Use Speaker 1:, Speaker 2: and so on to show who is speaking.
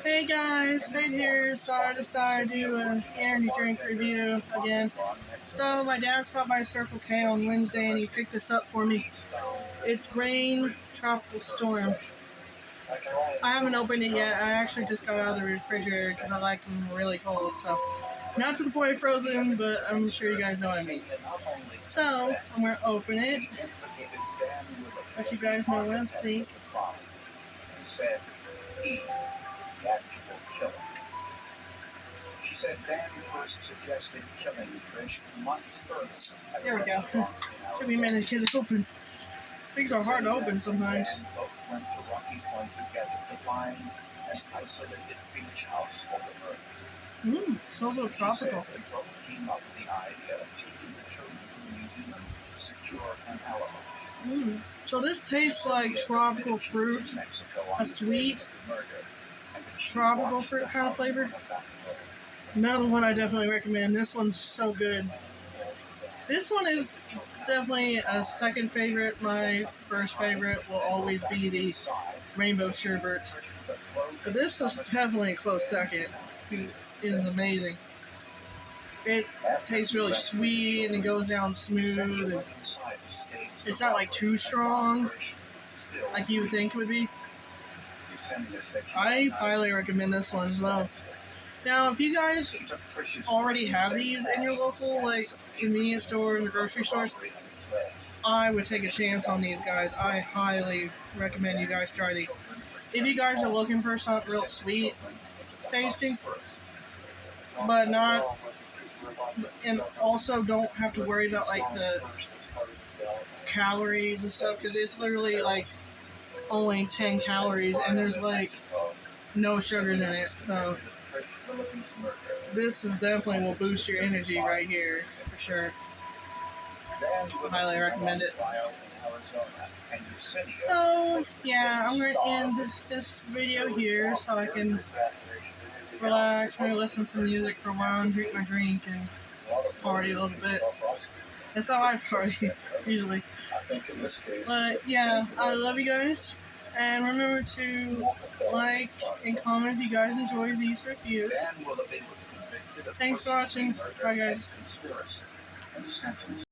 Speaker 1: Hey guys, right here. So I decided to do an energy drink review again. So my dad stopped by Circle K on Wednesday and he picked this up for me. It's Reign Tropical Storm. I haven't opened it yet. I actually just got out of the refrigerator because I like them really cold. So not to the point of frozen, but I'm sure you guys know what I mean. So I'm gonna open it. Let you guys know what I think.
Speaker 2: She said Dan first suggested killing Trish months earlier.
Speaker 1: There we go. Took me a minute to get it open. Things are hard to open sometimes.
Speaker 2: Both went to Rocky Point together to find an isolated beach house for the earth.
Speaker 1: It's also tropical.
Speaker 2: They both came up with the idea of taking the children to New Zealand to secure an alibi.
Speaker 1: So this tastes like tropical fruit, a sweet tropical fruit kind of flavor. Another one I definitely recommend. This one's so good. This one is definitely a second favorite. My first favorite will always be the rainbow sherbet. But this is definitely a close second. It is amazing. It tastes really sweet and it goes down smooth. And it's not like too strong like you would think it would be. I highly recommend this one as well. Now, if you guys already have these in your local convenience stores or grocery stores, I would take a chance on these guys. I highly recommend you guys try these. If you guys are looking for something real sweet tasting, but not, and also don't have to worry about the calories and stuff, because it's literally only 10 calories and there's no sugars in it, so this is definitely will boost your energy right here for sure. Highly recommend it. So yeah, I'm going to end this video here so I can relax, maybe listen to some music for a while and drink my drink and party a little bit. That's how I party usually. But yeah, I love you guys. And remember to like and comment if you guys enjoy these reviews. Thanks for watching. Bye guys.